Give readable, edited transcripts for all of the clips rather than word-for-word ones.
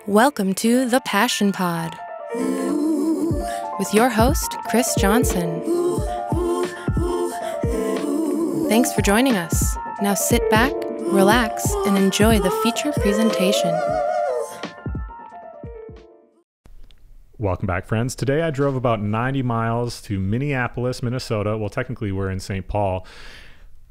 Welcome to The Passion Pod with your host, Chris Johnson. Thanks for joining us. Now sit back, relax, and enjoy the feature presentation. Welcome back, friends. Today I drove about 90 miles to Minneapolis, Minnesota. Well, technically we're in St. Paul.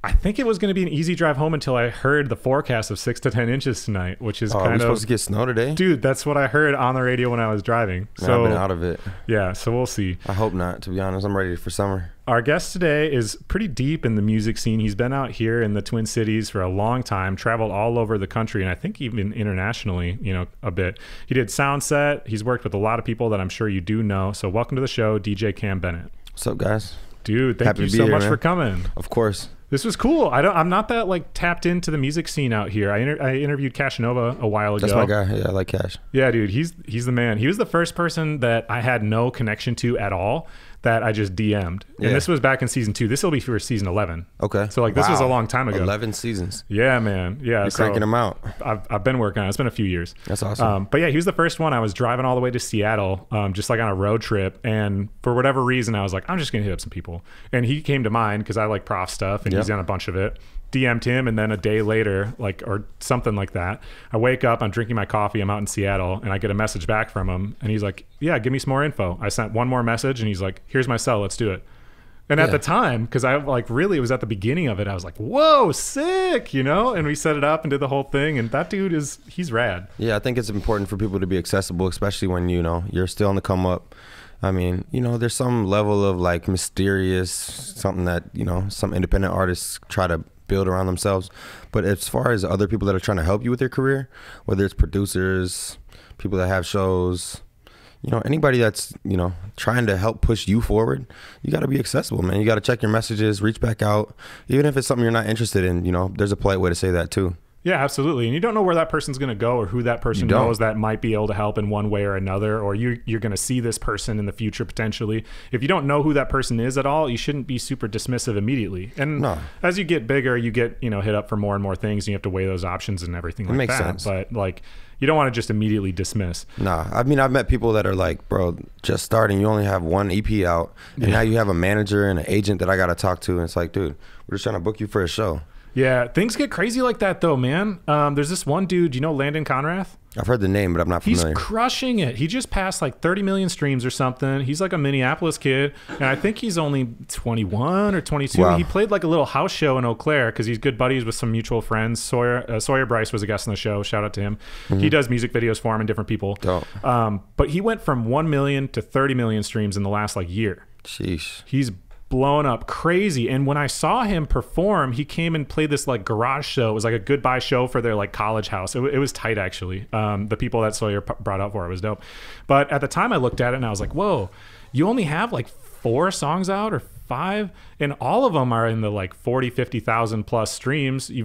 I think it was going to be an easy drive home until I heard the forecast of 6 to 10 inches tonight, which is kind of... supposed to get snow today? Dude, that's what I heard on the radio when I was driving. Man, I've been out of it. Yeah, so we'll see. I hope not, to be honest. I'm ready for summer. Our guest today is pretty deep in the music scene. He's been out here in the Twin Cities for a long time, traveled all over the country, and I think even internationally, a bit. He did Soundset. He's worked with a lot of people that I'm sure you do know. So welcome to the show, DJ Kam Bennett. What's up, guys? Dude, thank you so much for coming. Of course. This was cool. I'm not that tapped into the music scene out here. I interviewed Cash Nova a while ago. That's my guy. Yeah, I like Cash. Yeah, dude, he's the man. He was the first person that I had no connection to at all that I just DM'd. And this was back in season 2. This will be for season 11. Okay. So this was a long time ago. 11 seasons. Yeah, man. Yeah. You're cranking them out. I've been working on it. It's been a few years. That's awesome. But yeah, he was the first one. I was driving all the way to Seattle, just on a road trip. And for whatever reason, I was like, I'm just going to hit up some people. And he came to mind because I like prof stuff and he's done a bunch of it. DM'd him, and then a day later, or something like that, I wake up, I'm drinking my coffee, I'm out in Seattle, and I get a message back from him, and he's like, yeah, give me some more info. I sent one more message, and he's like, here's my cell, let's do it. And at the time, because I really was at the beginning of it, I was like, whoa, sick, and we set it up and did the whole thing, and that dude he's rad. Yeah, I think it's important for people to be accessible, especially when, you're still on the come up. I mean, there's some level of mysterious, something that, some independent artists try to build around themselves. But as far as other people that are trying to help you with your career, whether it's producers, people that have shows, anybody that's, trying to help push you forward, you got to be accessible, man. You got to check your messages, reach back out, even if it's something you're not interested in. There's a polite way to say that too. Yeah, absolutely. And you don't know where that person's going to go or who that person knows that might be able to help in one way or another, or you're going to see this person in the future potentially. If you don't know who that person is at all, you shouldn't be super dismissive immediately. And as you get bigger, you get, hit up for more and more things, and you have to weigh those options and everything like that. Makes sense. But you don't want to just immediately dismiss. Nah, I mean, I've met people that are like, bro, just starting, you only have one EP out, and now you have a manager and an agent that I got to talk to, and it's like, dude, we're just trying to book you for a show. Yeah, things get crazy like that though, man. There's this one dude, Landon Conrath? I've heard the name, but I'm not familiar. He's crushing it. He just passed 30 million streams or something. He's like a Minneapolis kid, and I think he's only 21 or 22. Wow. He played a little house show in Eau Claire because he's good buddies with some mutual friends. Sawyer Bryce was a guest on the show. Shout out to him. Mm-hmm. He does music videos for him and different people. Dope. But he went from 1 million to 30 million streams in the last year. Sheesh. He's blown up crazy. And when I saw him perform, he came and played this garage show. It was a goodbye show for their college house. It was tight, actually. The people that Sawyer brought out for it was dope. But at the time I looked at it and I was like, whoa, you only have 4 songs out or 5, and all of them are in the 40, 50,000 plus streams. He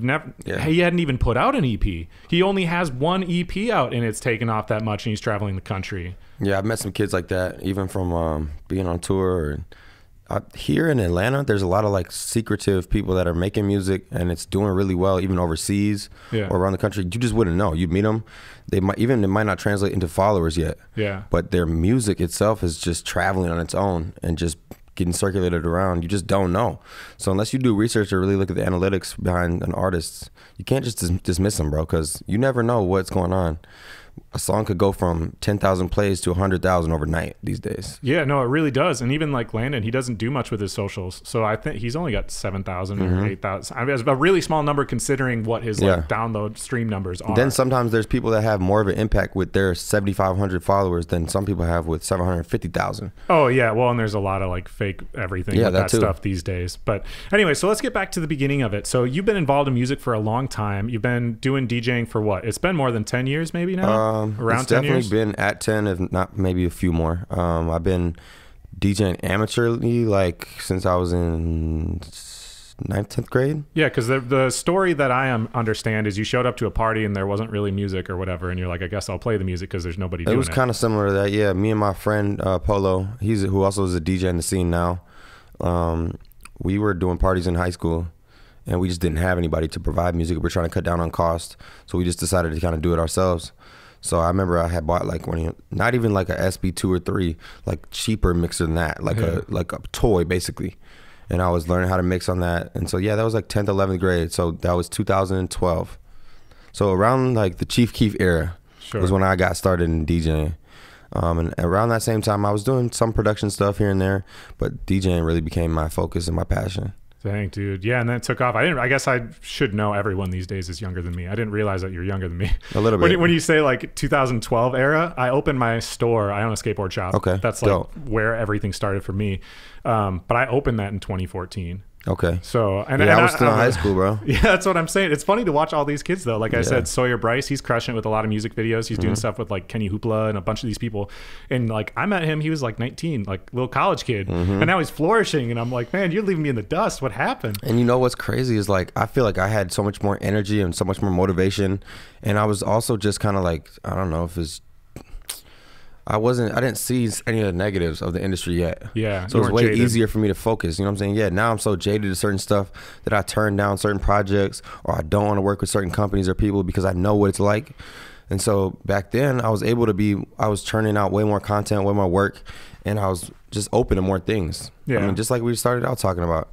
hadn't even put out an EP. He only has one EP out, and it's taken off that much, and he's traveling the country. Yeah, I've met some kids like that, even from being on tour. Here in Atlanta, there's a lot of secretive people that are making music, and it's doing really well, even overseas or around the country. You just wouldn't know. You'd meet them. It might not translate into followers yet. Yeah. But their music itself is just traveling on its own and just getting circulated around. You just don't know. So unless you do research or really look at the analytics behind an artist, you can't just dismiss them, bro, because you never know what's going on. A song could go from 10,000 plays to 100,000 overnight these days. Yeah, no, it really does. And even Landon, he doesn't do much with his socials. So I think he's only got 7,000 or 8,000. I mean, it's a really small number considering what his download stream numbers are. Then sometimes there's people that have more of an impact with their 7,500 followers than some people have with 750,000. Oh, yeah. Well, and there's a lot of fake everything with that stuff these days. But anyway, so let's get back to the beginning of it. So you've been involved in music for a long time. You've been doing DJing for what? It's been more than 10 years maybe now? Around 10 years? It's definitely been at 10, if not maybe a few more. I've been DJing amateurly since I was in 9th, 10th grade. Yeah, because the story that I understand is you showed up to a party and there wasn't really music or whatever, and you're like, I guess I'll play the music because there's nobody doing it. It was kind of similar to that, yeah. Me and my friend Polo, who also is a DJ in the scene now, we were doing parties in high school, and we just didn't have anybody to provide music. We're trying to cut down on cost, so we just decided to kind of do it ourselves. So I remember I had bought like not even like a SB2 or 3, like cheaper mixer than that, like a toy basically. And I was learning how to mix on that. And so yeah, that was like 10th, 11th grade. So that was 2012. So around like the Chief Keef era was when I got started in DJing. And around that same time, I was doing some production stuff here and there, but DJing really became my focus and my passion. Dang, dude. Yeah, and then it took off. I guess I should know everyone these days is younger than me. I didn't realize that you're younger than me. A little bit. When you say like 2012 era, I opened my store. I own a skateboard shop. Okay. That's like where everything started for me. But I opened that in 2014. Okay. So I was still in high school, bro. Yeah, that's what I'm saying. It's funny to watch all these kids though. Like I said, Sawyer Bryce, he's crushing it with a lot of music videos. He's doing stuff with like Kenny Hoopla and a bunch of these people. And like I met him, he was like 19, like little college kid, and now he's flourishing. And I'm like, man, you're leaving me in the dust. What happened? And you know what's crazy is like I feel like I had so much more energy and so much more motivation, and I was also just kind of like, I don't know if it's. I didn't see any of the negatives of the industry yet. Yeah. So it was way easier for me to focus. You know what I'm saying? Yeah, now I'm so jaded to certain stuff that I turn down certain projects, or I don't want to work with certain companies or people because I know what it's like. And so back then I was churning out way more content, way more work, and I was just open to more things. Yeah. I mean, just like we started out talking about.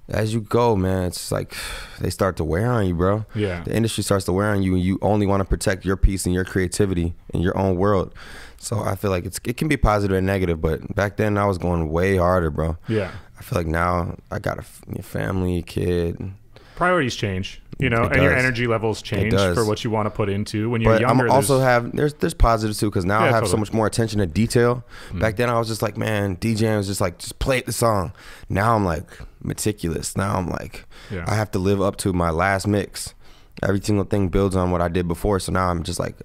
As you go, man, it's like they start to wear on you, bro. Yeah. The industry starts to wear on you, and you only want to protect your peace and your creativity in your own world. So I feel like it can be positive and negative, but back then I was going way harder, bro. Yeah. I feel like now I got a family, kid. Priorities change, you know, and your energy levels change for what you want to put into. When you're younger, there's positives too, because now I have so much more attention to detail. Back then I was just like, man, DJing was just like, just play the song. Now I'm like meticulous. Now I'm like, I have to live up to my last mix. Every single thing builds on what I did before. So now I'm just like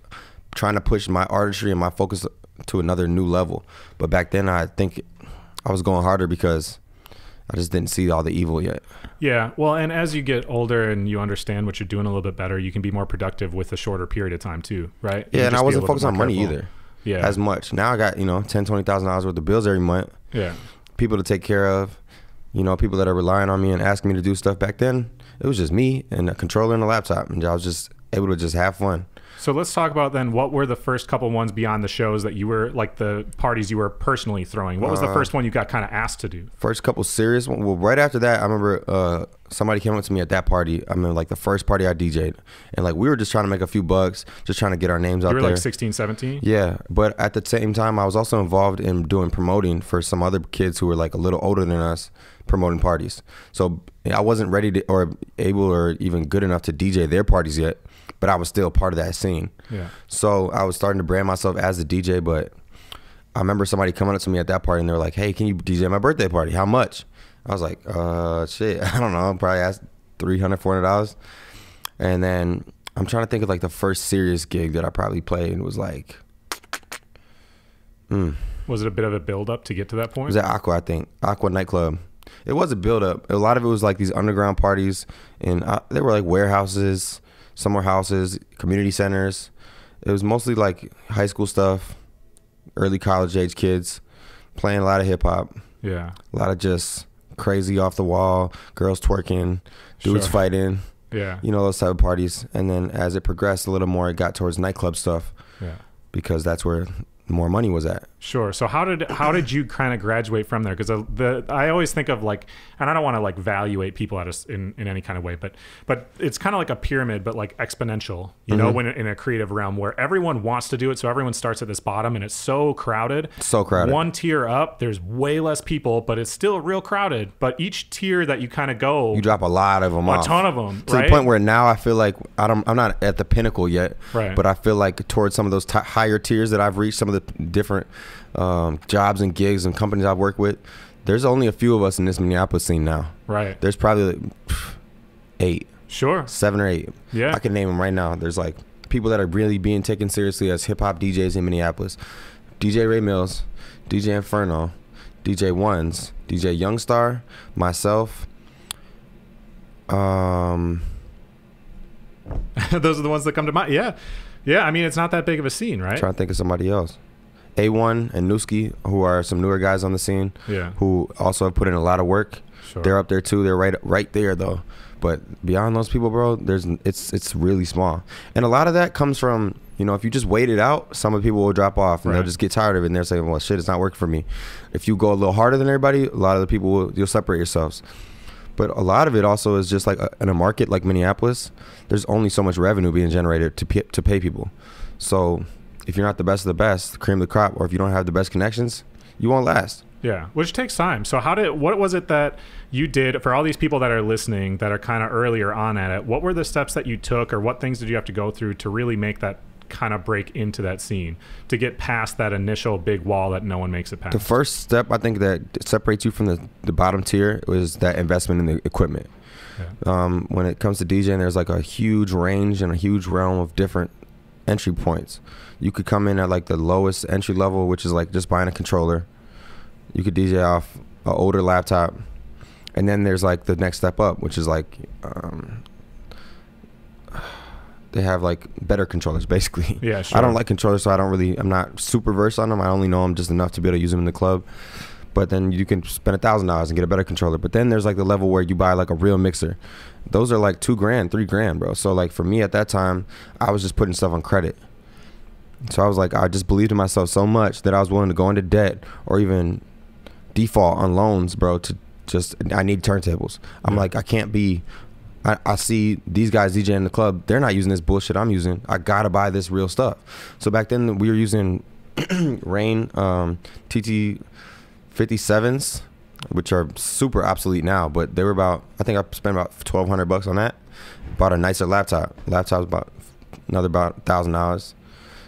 trying to push my artistry and my focus to another new level. But back then I think I was going harder because I just didn't see all the evil yet. Yeah. Well, and as you get older and you understand what you're doing a little bit better, you can be more productive with a shorter period of time too, right? Yeah, and I wasn't focused on money either. Yeah. As much. Now I got, $10,000-$20,000 worth of bills every month. Yeah. People to take care of, people that are relying on me and asking me to do stuff. Back then, it was just me and a controller and a laptop, and I was just able to just have fun. So let's talk about then what were the first couple ones beyond the shows that you were, like the parties you were personally throwing? What was the first one you got kind of asked to do? First couple serious ones? Well, right after that, I remember somebody came up to me at that party. I mean, like the first party I DJ'd. And like we were just trying to make a few bucks, just trying to get our names out there. You were like 16, 17? Yeah. But at the same time, I was also involved in doing promoting for some other kids who were like a little older than us, promoting parties. So I wasn't ready to or able or even good enough to DJ their parties yet, but I was still part of that scene. Yeah. So I was starting to brand myself as a DJ, but I remember somebody coming up to me at that party and they were like, hey, can you DJ my birthday party? How much? I was like, shit, I don't know. I probably asked $300, $400. And then I'm trying to think of like the first serious gig that I probably played, and it was like, Was it a bit of a build up to get to that point? It was at Aqua, I think. Aqua nightclub. It was a build up. A lot of it was like these underground parties, and there were like warehouses, summer houses, community centers. It was mostly like high school stuff, early college age kids playing a lot of hip hop. Yeah. A lot of just crazy off the wall, girls twerking, dudes fighting. Yeah. Those type of parties. And then as it progressed a little more, it got towards nightclub stuff. Yeah. Because that's where more money was at. Sure. So how did you kind of graduate from there? Because I always think of like, and I don't want to like evaluate people in any kind of way, but it's kind of like a pyramid, but like exponential, you know, when in a creative realm where everyone wants to do it. So everyone starts at this bottom and it's so crowded. So crowded. One tier up, there's way less people, but it's still real crowded. But each tier that you kind of go, you drop a lot of them off. A ton of them. To the point where now I feel like I'm not at the pinnacle yet, right? But I feel like towards some of those higher tiers that I've reached, some of the different jobs and gigs and companies I've worked with, there's only a few of us in this Minneapolis scene now. Right. There's probably like 8. Sure. 7 or 8. Yeah. I can name them right now. There's like people that are really being taken seriously as hip hop DJs in Minneapolis. DJ Ray Mills, DJ Inferno, DJ Ones, DJ Youngstar, myself. Those are the ones that come to mind. Yeah. Yeah. I mean, it's not that big of a scene, right? I'm trying to think of somebody else. A1 and Newski, who are some newer guys on the scene, who also have put in a lot of work. Sure. They're up there too. They're right there though. But beyond those people, bro, it's really small. And a lot of that comes from You know, if you just wait it out, some of the people will drop off and they'll just get tired of it and they're saying, well, shit, it's not working for me. If you go a little harder than everybody, a lot of the people you'll separate yourselves. But a lot of it also is just like in a market like Minneapolis, there's only so much revenue being generated to pay people. So if you're not the best of the best, cream of the crop, or if you don't have the best connections, you won't last. Yeah, which takes time. So what was it that you did for all these people that are listening that are kind of earlier on at it? What were the steps that you took, or what things did you have to go through to really make that kind of break into that scene, to get past that initial big wall that no one makes it past? The first step I think that separates you from the bottom tier was that investment in the equipment. Yeah. When it comes to DJing, there's like a huge range and a huge realm of different entry points. You could come in at like the lowest entry level, which is like just buying a controller. You could DJ off an older laptop, and then there's like the next step up, which is like they have like better controllers basically. Yeah, sure. I don't like controllers, so I'm not super versed on them. I only know them just enough to be able to use them in the club. But then you can spend $1,000 and get a better controller. But then there's like the level where you buy like a real mixer. Those are like $2,000, $3,000, bro. So like for me at that time, I was just putting stuff on credit. So I was like, I just believed in myself so much that I was willing to go into debt or even default on loans, bro, to just, I need turntables. I'm like, I can't be, I see these guys DJing in the club, they're not using this bullshit I'm using. I gotta buy this real stuff. So back then we were using Rain TT 57s, which are super obsolete now, but they were about, I think I spent about $1,200 on that. Bought a nicer laptop. Laptop's about $1,000.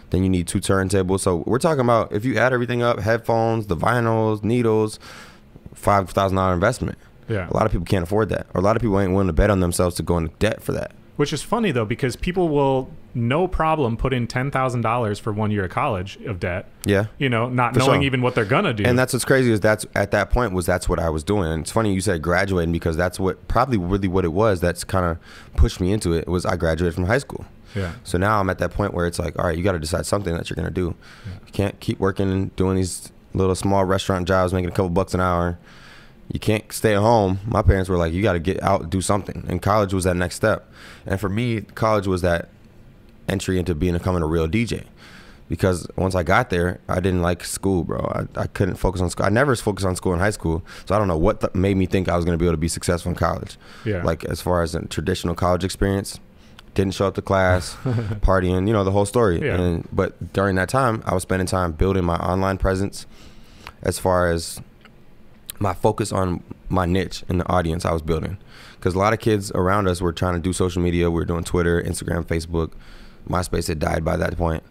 Then you need 2 turntables. So we're talking about, if you add everything up, headphones, the vinyls, needles, $5,000 investment. Yeah. A lot of people can't afford that. Or a lot of people ain't willing to bet on themselves to go into debt for that. Which is funny though, because people will no problem put in $10,000 for 1 year of college of debt. Yeah. You know, not for knowing sure. even what they're gonna do. And that's what's crazy is that's at that point that's what I was doing. And it's funny you said graduating, because that's what probably really what it was that's kind of pushed me into it. Was I graduated from high school. Yeah. So now I'm at that point where it's like, all right, you got to decide something that you're gonna do. Yeah. You can't keep working and doing these little small restaurant jobs, making a couple bucks an hour. You can't stay at home. My parents were like, you got to get out and do something. And college was that next step. And for me, college was that entry into becoming a real DJ. Because once I got there, I didn't like school, bro. I couldn't focus on school. I never focused on school in high school. So I don't know what made me think I was going to be able to be successful in college. Yeah. Like as far as a traditional college experience, didn't show up to class, partying, you know, the whole story. Yeah. But during that time, I was spending time building my online presence as far as my focus on my niche and the audience I was building. Because a lot of kids around us were trying to do social media. We were doing Twitter, Instagram, Facebook. MySpace had died by that point.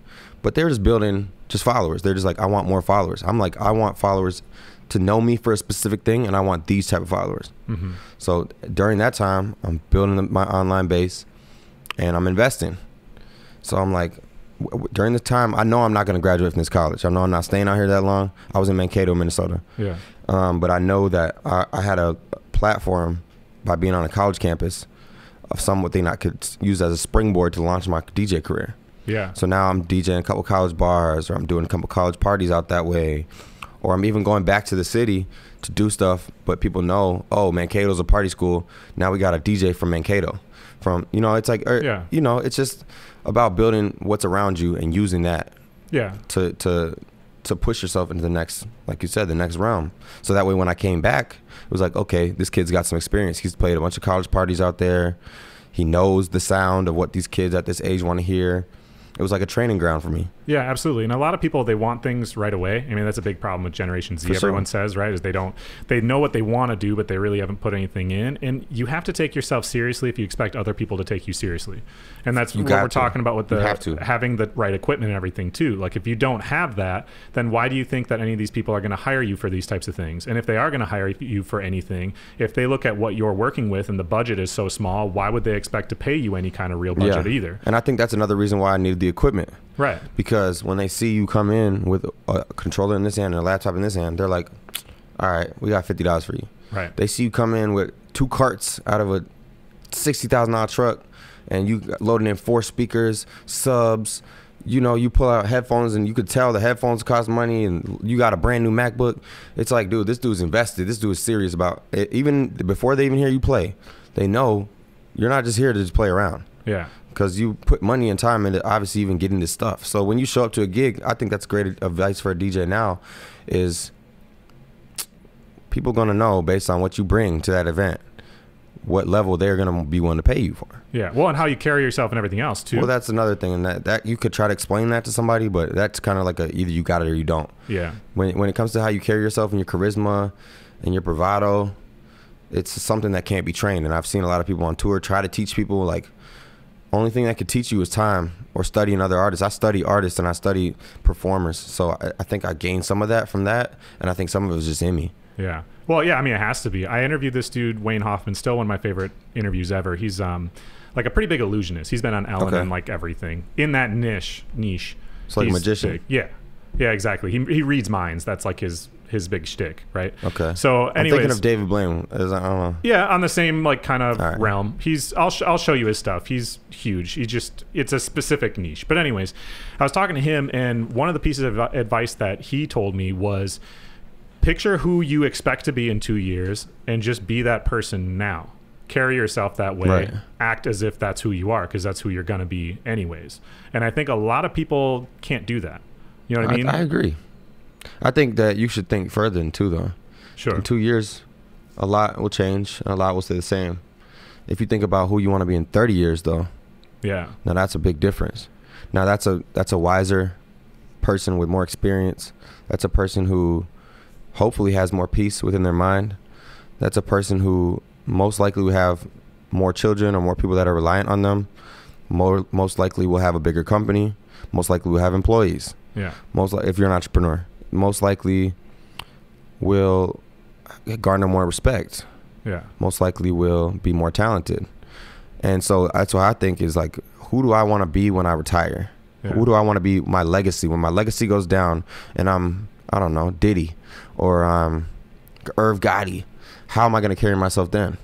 But they were just building just followers. They're just like, I want more followers. I'm like, I want followers to know me for a specific thing, and I want these type of followers. Mm-hmm. So during that time, I'm building my online base, and I'm investing. So I'm like, during the time, I know I'm not going to graduate from this college. I know I'm not staying out here that long. I was in Mankato, Minnesota. Yeah. But I know that I had a platform by being on a college campus of something I could use as a springboard to launch my DJ career. Yeah. So now I'm DJing a couple college bars, or I'm doing a couple college parties out that way, or I'm even going back to the city to do stuff. But people know, oh, Mankato's a party school. Now we got a DJ from Mankato. From, you know, it's like, you know, it's just about building what's around you and using that. Yeah. To push yourself into the next, like you said, the next realm. So that way when I came back, it was like, okay, this kid's got some experience. He's played a bunch of college parties out there. He knows the sound of what these kids at this age want to hear. It was like a training ground for me. Yeah, absolutely. And a lot of people, they want things right away. I mean, that's a big problem with Generation Z. Everyone says, right, is they know what they want to do, but they really haven't put anything in. And you have to take yourself seriously if you expect other people to take you seriously. And that's what we're talking about with having the right equipment and everything too. Like if you don't have that, then why do you think that any of these people are going to hire you for these types of things? And if they are going to hire you for anything, if they look at what you're working with and the budget is so small, why would they expect to pay you any kind of real budget either? And I think that's another reason why I needed the equipment. Right. Because when they see you come in with a controller in this hand and a laptop in this hand, they're like, all right, we got $50 for you. Right. They see you come in with 2 carts out of a $60,000 truck, and you loading in 4 speakers, subs. You know, you pull out headphones, and you could tell the headphones cost money, and you got a brand new MacBook. It's like, dude, this dude's invested. This dude is serious about it. Even before they even hear you play, they know you're not just here to just play around. Yeah. because you put money and time into obviously even getting this stuff. So when you show up to a gig, I think that's great advice for a DJ now, is people going to know based on what you bring to that event what level they're going to be willing to pay you for. Yeah. Well, and how you carry yourself and everything else too. Well, that's another thing, and that you could try to explain that to somebody, but that's kind of like either you got it or you don't. Yeah. When it comes to how you carry yourself and your charisma and your bravado, it's something that can't be trained. And I've seen a lot of people on tour try to teach people, like, only thing that could teach you is time or studying other artists. I study artists and I study performers, so I think I gained some of that from that, and I think some of it was just in me. Yeah. Well, yeah, I mean, it has to be. I interviewed this dude, Wayne Hoffman, still one of my favorite interviews ever. He's like a pretty big illusionist. He's been on Ellen and like everything in that niche. It's like a magician. Big. Yeah. Yeah, exactly. He reads minds. That's like his big shtick, right? Okay. So anyways, I'm thinking of David Blaine. I don't know. Yeah, on the same like kind of realm. I'll show you his stuff. He's huge. It's a specific niche. But anyways, I was talking to him, and one of the pieces of advice that he told me was, picture who you expect to be in 2 years and just be that person now. Carry yourself that way. Right. Act as if that's who you are, because that's who you're going to be anyways. And I think a lot of people can't do that. You know what I mean? I agree. I think that you should think further than 2, though. Sure. In 2 years, a lot will change and a lot will stay the same. If you think about who you want to be in 30 years, though, yeah, now that's a big difference. Now that's a wiser person with more experience. That's a person who hopefully has more peace within their mind. That's a person who most likely will have more children or more people that are reliant on them. Most likely will have a bigger company. Most likely will have employees. Yeah. If you're an entrepreneur, most likely will garner more respect. Yeah. Most likely will be more talented. And so that's what I think is, like, who do I want to be when I retire? Yeah. Who do I want to be, my legacy? When my legacy goes down and I don't know, Diddy or Irv Gotti, how am I going to carry myself then?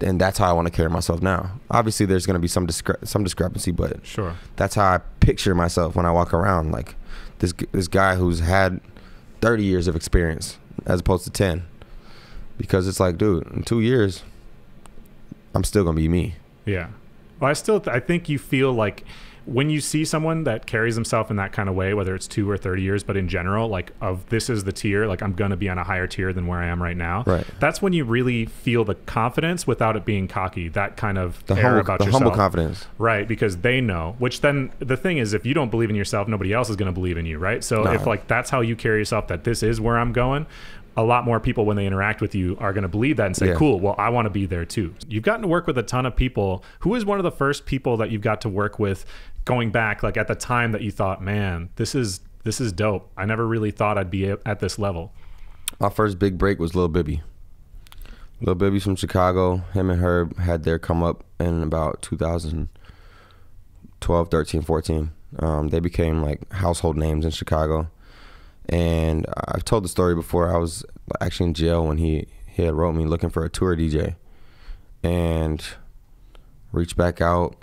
And that's how I want to carry myself now. Obviously, there's going to be some discrepancy, but sure, that's how I picture myself when I walk around, like this guy who's had 30 years of experience as opposed to 10. Because it's like, dude, in 2 years, I'm still going to be me. Yeah. Well, I think you feel like when you see someone that carries himself in that kind of way, whether it's 2 or 30 years, but in general, like, this is the tier, like, I'm going to be on a higher tier than where I am right now. Right. That's when you really feel the confidence without it being cocky, that kind of air about yourself. The humble confidence. Right. Because they know, which then the thing is, if you don't believe in yourself, nobody else is going to believe in you. Right. So if like, that's how you carry yourself, that this is where I'm going, a lot more people when they interact with you are going to believe that and say, cool, well, I want to be there too. You've gotten to work with a ton of people. Who is one of the first people that you've got to work with going back, like at the time that you thought, man, this is dope. I never really thought I'd be at this level. My first big break was Lil Bibby. Lil Bibby's from Chicago. Him and Herb had their come up in about 2012, 13, 14. They became like household names in Chicago. And I've told the story before. I was actually in jail when he had wrote me looking for a tour DJ, and reached back out.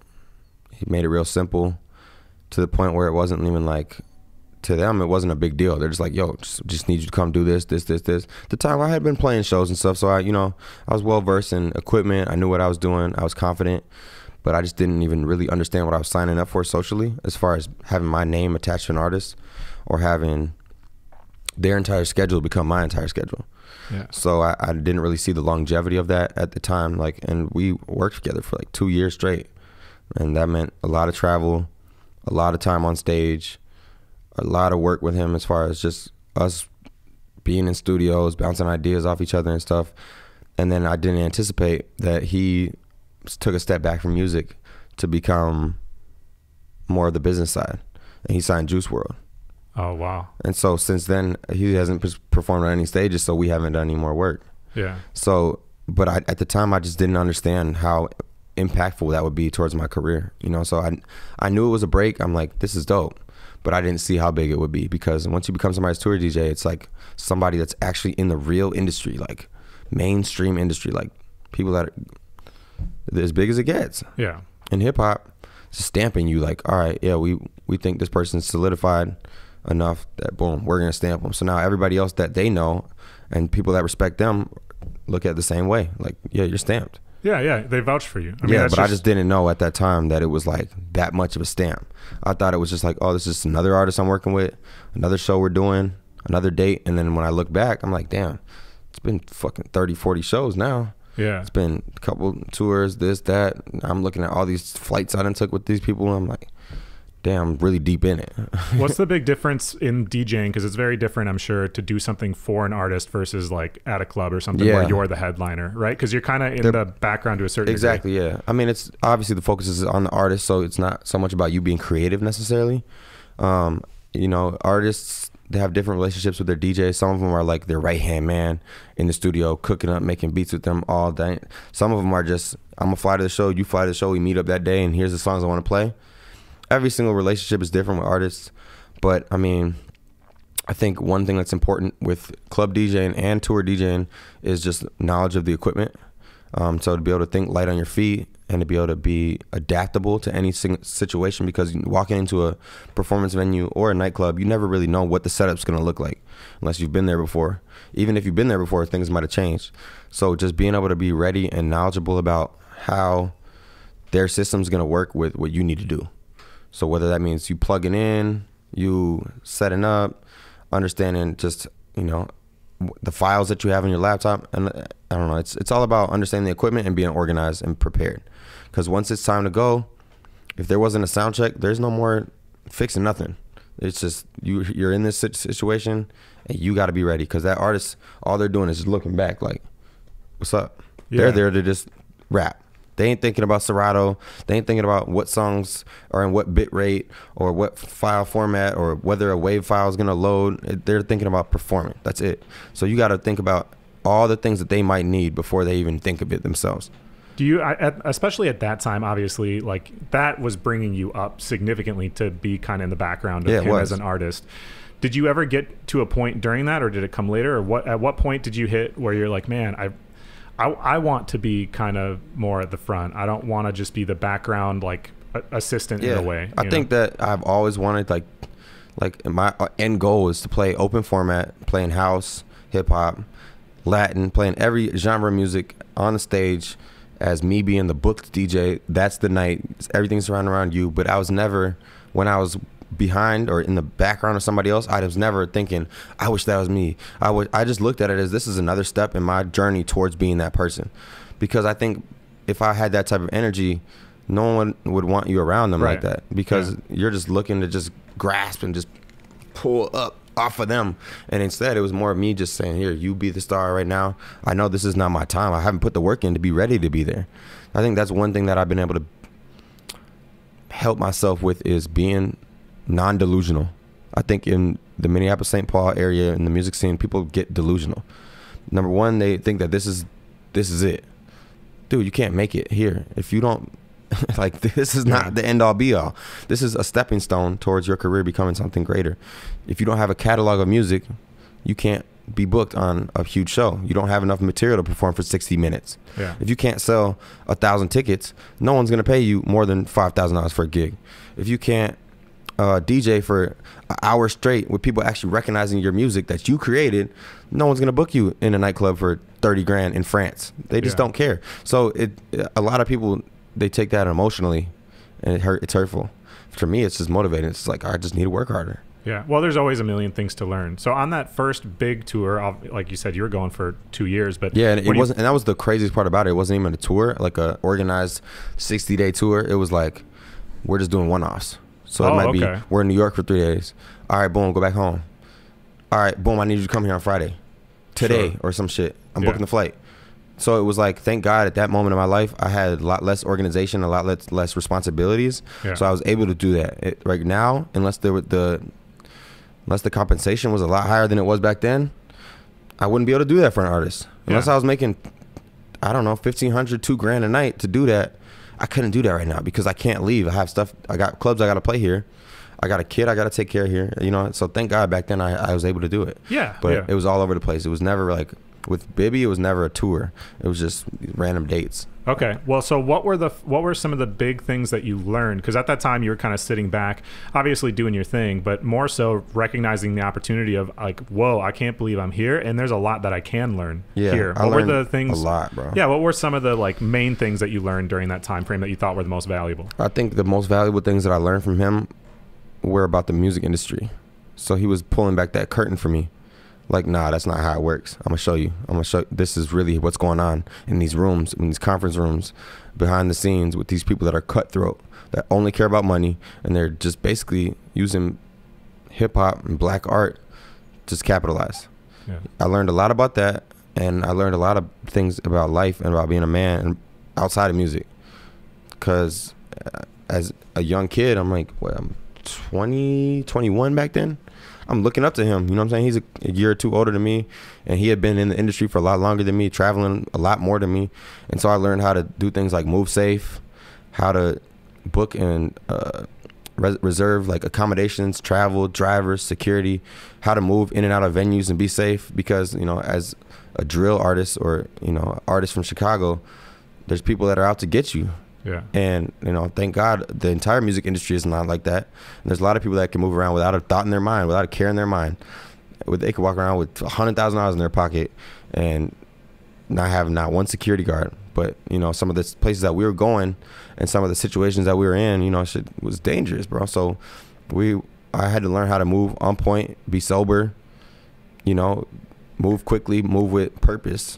He made it real simple to the point where it wasn't even like, to them, it wasn't a big deal. They're just like, yo, just need you to come do this. The time I had been playing shows and stuff, so I was well versed in equipment. I knew what I was doing. I was confident, but I just didn't even really understand what I was signing up for socially, as far as having my name attached to an artist or having their entire schedule become my entire schedule. Yeah. So I didn't really see the longevity of that at the time. Like, and we worked together for like 2 years straight, and that meant a lot of travel, a lot of time on stage, a lot of work with him as far as just us being in studios, bouncing ideas off each other and stuff. And then I didn't anticipate that he took a step back from music to become more of the business side, and he signed Juice WRLD. Oh, wow. And so since then, he hasn't performed on any stages, so we haven't done any more work. Yeah. So, but at the time, I just didn't understand how impactful that would be towards my career. So I knew it was a break. I'm like, this is dope. But I didn't see how big it would be, because once you become somebody's tour DJ, it's like somebody that's actually in the real industry, like mainstream industry, like people that are as big as it gets. Yeah. In hip hop, it's stamping you like, all right, yeah, we think this person's solidified enough that boom, we're gonna stamp them. So now everybody else that they know and people that respect them look at it the same way, like, yeah, you're stamped. Yeah, they vouch for you. I mean, yeah, but I just didn't know at that time that it was like that much of a stamp. I thought it was just like, oh, this is just another artist I'm working with, another show we're doing, another date. And then when I look back, I'm like, damn, it's been fucking 30, 40 shows now. Yeah. It's been a couple tours, this, that. I'm looking at all these flights I done took with these people, and I'm like, damn, I'm really deep in it. What's the big difference in DJing? Because it's very different, I'm sure, to do something for an artist versus like at a club or something where you're the headliner, right? Because you're kind of in the background to a certain exactly, degree. Yeah. I mean, it's obviously the focus is on the artist, so it's not so much about you being creative necessarily. You know, artists, they have different relationships with their DJs. Some of them are like their right-hand man in the studio, cooking up, making beats with them all day. Some of them are just, I'm going to fly to the show, you fly to the show, we meet up that day, and here's the songs I want to play. Every single relationship is different with artists, but I mean, I think one thing that's important with club DJing and tour DJing is just knowledge of the equipment. So to be able to think light on your feet and to be able to be adaptable to any situation, because walking into a performance venue or a nightclub, you never really know what the setup's going to look like unless you've been there before. Even if you've been there before, things might have changed. So just being able to be ready and knowledgeable about how their system's going to work with what you need to do. So whether that means you plugging in, you setting up, understanding just, you know, the files that you have on your laptop. And I don't know, it's all about understanding the equipment and being organized and prepared. Because once it's time to go, if there wasn't a sound check, there's no more fixing nothing. It's just you're in this situation and you got to be ready. Because that artist, all they're doing is just looking back like, what's up? Yeah. They're there to just rap. They ain't thinking about Serato. They ain't thinking about what songs are in what bit rate or what file format or whether a WAV file is going to load. They're thinking about performing. That's it. So you got to think about all the things that they might need before they even think of it themselves. Do you, especially at that time, obviously, like that was bringing you up significantly to be kind of in the background of him as an artist. Did you ever get to a point during that, or did it come later? Or at what point did you hit where you're like, man, I want to be kind of more at the front. I don't want to just be the background, like assistant in a way. I think that I've always wanted like my end goal is to play open format, playing house, hip hop, Latin, playing every genre of music on the stage as me being the booked DJ. That's the night. Everything's surrounding around you. But I was never, when I was behind or in the background of somebody else, I was never thinking, I wish that was me. I just looked at it as this is another step in my journey towards being that person. Because I think if I had that type of energy, no one would want you around them like that, because you're just looking to just grasp and just pull up off of them. And instead it was more of me just saying, here, you be the star right now. I know this is not my time. I haven't put the work in to be ready to be there. I think that's one thing that I've been able to help myself with, is being non-delusional. I think in the Minneapolis, St. Paul area, in the music scene, people get delusional. Number one, they think that this is it. Dude, you can't make it here if you don't like, this is not the end all be all. This is a stepping stone towards your career becoming something greater. If you don't have a catalog of music, you can't be booked on a huge show. You don't have enough material to perform for 60 minutes. If you can't sell 1,000 tickets, no one's gonna pay you more than $5,000 for a gig. If you can't DJ for an hour straight with people actually recognizing your music that you created, no one's gonna book you in a nightclub for 30 grand in France. They just don't care. So a lot of people, they take that emotionally, and it's hurtful. For me, it's just motivating. It's like, I just need to work harder. Yeah. Well, there's always a million things to learn. So on that first big tour, like you said, you were going for 2 years, but yeah, and it wasn't, and that was the craziest part about it. It wasn't even a tour, like a organized 60-day tour. It was like, we're just doing one-offs. So it might be, we're in New York for 3 days. All right, boom, go back home. All right, boom, I need you to come here on Friday. Today, or some shit. I'm booking the flight. So it was like, thank God at that moment in my life, I had a lot less organization, a lot less responsibilities. So I was able to do that. Right now, unless the compensation was a lot higher than it was back then, I wouldn't be able to do that for an artist. Unless I was making, I don't know, $1,500, $2,000 a night to do that. I couldn't do that right now because I can't leave. I have stuff. I got clubs I got to play here. I got a kid I got to take care of here. You know, so thank God back then I was able to do it. But it was all over the place. It was never like, with Bibby, it was never a tour. It was just random dates. Okay. Well, so what were some of the big things that you learned? Because at that time you were kind of sitting back, obviously doing your thing, but more so recognizing the opportunity of like, whoa, I can't believe I'm here, and there's a lot that I can learn here. I learned a lot, bro. Yeah. What were some of the like main things that you learned during that time frame that you thought were the most valuable? I think the most valuable things that I learned from him were about the music industry. So he was pulling back that curtain for me. Like, nah, that's not how it works. I'm gonna show you. This is really what's going on in these rooms, in these conference rooms, behind the scenes with these people that are cutthroat, that only care about money, and they're just basically using hip hop and black art to just capitalize. Yeah. I learned a lot about that, and I learned a lot of things about life and about being a man outside of music. Because as a young kid, I'm like, well, I'm 20, 21 back then. I'm looking up to him, you know what I'm saying? He's a year or two older than me, and he had been in the industry for a lot longer than me, traveling a lot more than me. And so I learned how to do things like move safe, how to book and reserve like accommodations, travel, drivers, security, how to move in and out of venues and be safe. Because, you know, as a drill artist or, you know, artist from Chicago, there's people that are out to get you. Yeah. And, you know, thank God the entire music industry is not like that. And there's a lot of people that can move around without a thought in their mind, without a care in their mind. They could walk around with $100,000 in their pocket and not have not one security guard. But, you know, some of the places that we were going and some of the situations that we were in, you know, shit was dangerous, bro. So I had to learn how to move on point, be sober, you know, move quickly, move with purpose,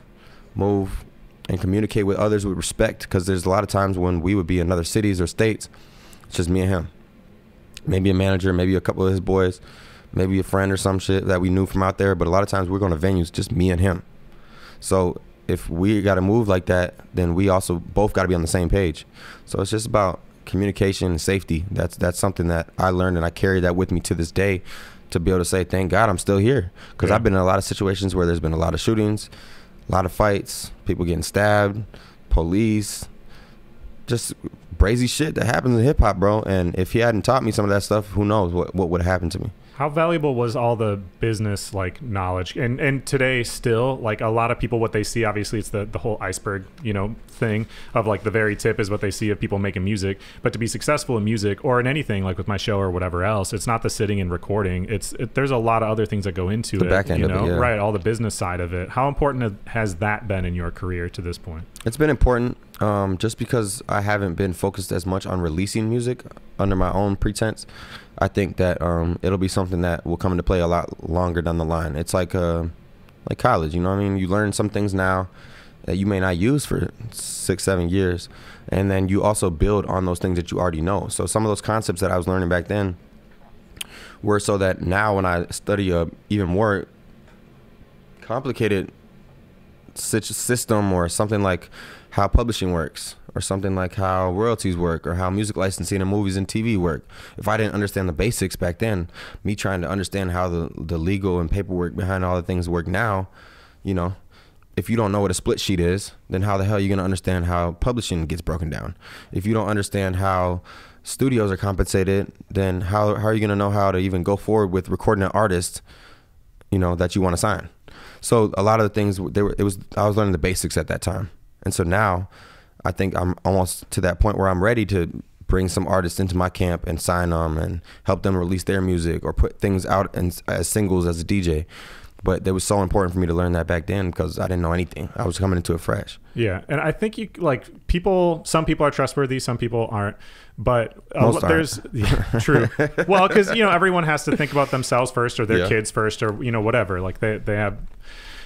move and communicate with others with respect, because there's a lot of times when we would be in other cities or states, it's just me and him. Maybe a manager, maybe a couple of his boys, maybe a friend or some shit that we knew from out there, but a lot of times we're going to venues, just me and him. So if we got to move like that, then we also both got to be on the same page. So it's just about communication and safety. That's something that I learned, and I carry that with me to this day to be able to say, thank God I'm still here. Because I've been in a lot of situations where there's been a lot of shootings, a lot of fights, people getting stabbed, police, just crazy shit that happens in hip hop, bro. And if he hadn't taught me some of that stuff, who knows what would have happened to me. How valuable was all the business like knowledge? And today still, like a lot of people, what they see, obviously it's the whole iceberg, you know, thing of like the very tip is what they see of people making music. But to be successful in music or in anything, like with my show or whatever else, it's not the sitting and recording. There's a lot of other things that go into the it, back end, you know, of it, yeah. Right? All the business side of it. How important has that been in your career to this point? It's been important, just because I haven't been focused as much on releasing music under my own pretense. I think that it'll be something that will come into play a lot longer down the line. It's like college, you know what I mean? You learn some things now that you may not use for 6-7 years, and then you also build on those things that you already know. So some of those concepts that I was learning back then were so that now when I study a even more complicated system, or something like how publishing works, or something like how royalties work, or how music licensing and movies and TV work. If I didn't understand the basics back then, me trying to understand how the legal and paperwork behind all the things work now, you know, if you don't know what a split sheet is, then how the hell are you going to understand how publishing gets broken down? If you don't understand how studios are compensated, then how are you going to know how to even go forward with recording an artist, you know, that you want to sign? So a lot of the things, I was learning the basics at that time. And so now I think I'm almost to that point where I'm ready to bring some artists into my camp and sign them and help them release their music or put things out as singles as a DJ. But it was so important for me to learn that back then because I didn't know anything. I was coming into it fresh. Yeah. And I think some people are trustworthy, some people aren't. But there's true. Well, because, you know, everyone has to think about themselves first, or their kids first, or, you know, whatever. Like they have.